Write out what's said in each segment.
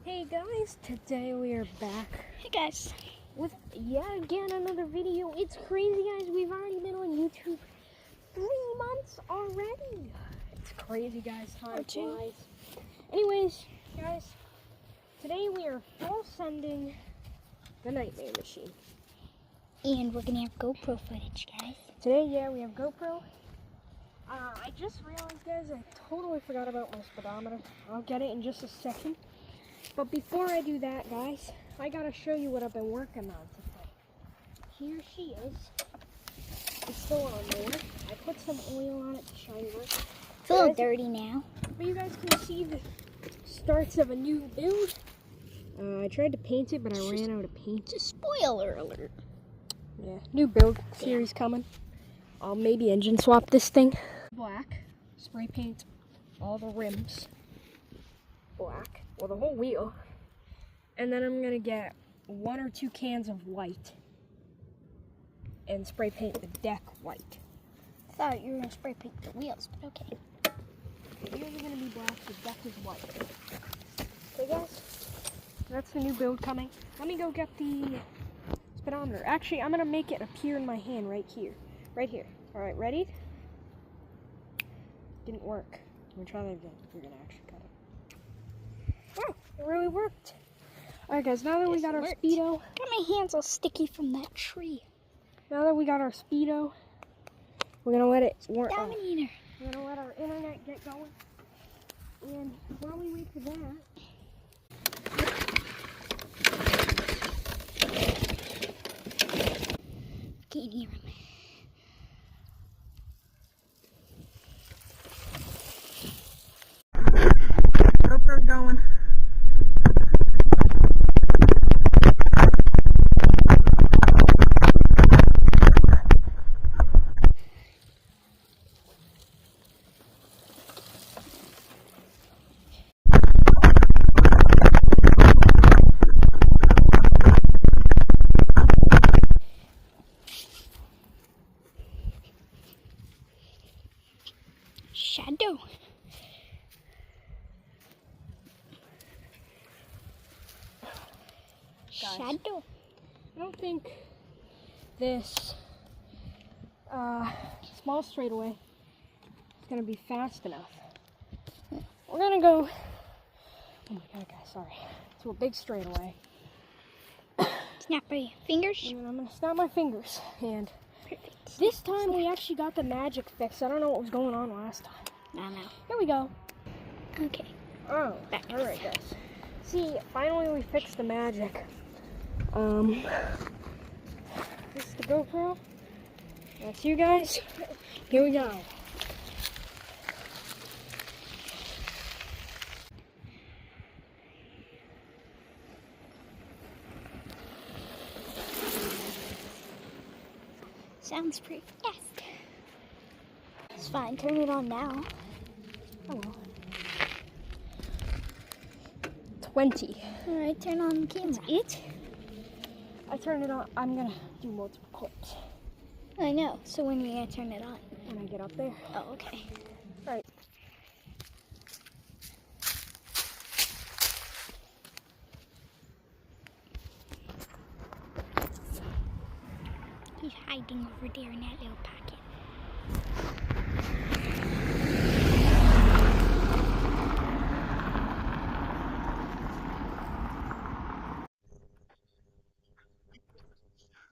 Hey guys, today we are back. Hey guys. With yet again another video. It's crazy guys, we've already been on YouTube 3 months already. It's crazy guys, time flies. Anyways, guys, today we are full sending the Nightmare Machine. And we're gonna have GoPro footage, guys. Today, yeah, we have GoPro. I just realized guys, I totally forgot about my speedometer. I'll get it in just a second. But before I do that, guys, I gotta show you what I've been working on today. Here she is. It's still on there. I put some oil on it to shine it. It's a little dirty now. But you guys can see the starts of a new build. I tried to paint it, but I ran out of paint. It's a spoiler alert. Yeah, new build series coming. I'll maybe engine swap this thing. Black, spray paint all the rims black. Well, the whole wheel. And then I'm gonna get 1 or 2 cans of white and spray paint the deck white. I thought you were gonna spray paint the wheels, but okay. The wheels are gonna be black, the deck is white. Okay guys, that's the new build coming. Let me go get the speedometer. Actually, I'm gonna make it appear in my hand right here. Right here. Alright, ready? Didn't work. We're trying it again. We're gonna actually cut it. Oh, it really worked. Alright guys, now that we got our speedo. Got my hands all sticky from that tree. Now that we got our speedo, we're gonna let it work. Dominator. We're gonna let our internet get going. And while we wait for that, can't hear him. GoPro's going. Shadow. Shadow. I don't think this small straightaway is gonna be fast enough. We're gonna go, oh my god guys, sorry, to a big straightaway. Snap my fingers. And then I'm gonna snap my fingers. And Perfect. this time we actually got the magic fixed. I don't know what was going on last time. No. Here we go. Okay. Oh, alright guys. See, finally we fixed the magic. This is the GoPro. That's you guys. Here we go. Sounds pretty fast. It's fine. Turn it on now. Oh well. 20. Alright, turn on the camera. That's it? I turned it on. I'm gonna do multiple clips. I know. So when are you gonna turn it on? When I get up there. Oh, okay. Right. He's hiding over there in that little pocket.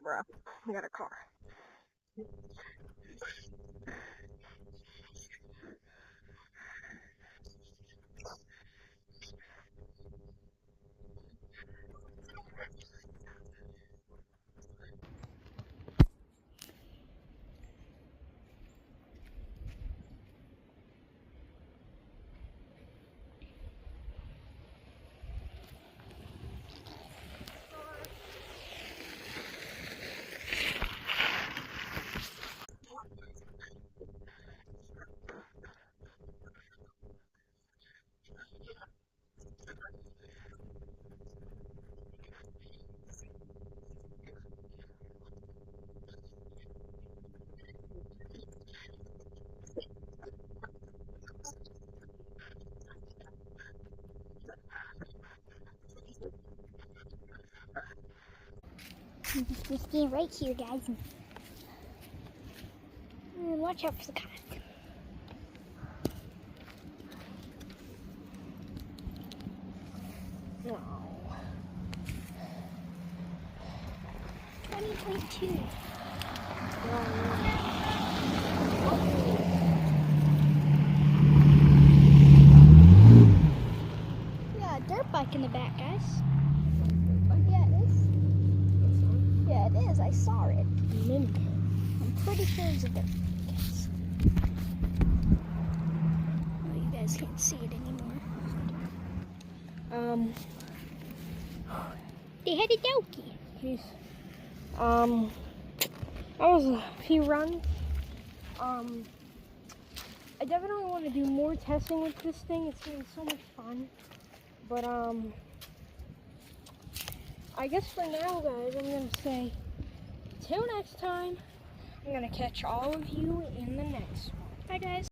Bruh, we got a car. Just stand right here, guys. And watch out for the cat. No. 2022. Yeah, a dirt bike in the back, guys. Yeah, it is. Yeah, it is. I saw it. Mini. I'm pretty sure it's a dirt bike, guys. Oh, you guys can't see it anymore. They had a donkey. Jeez. That was a few runs. I definitely want to do more testing with this thing. It's gonna be so much fun. But I guess for now, guys, I'm gonna say till next time. I'm gonna catch all of you in the next one. Bye, guys.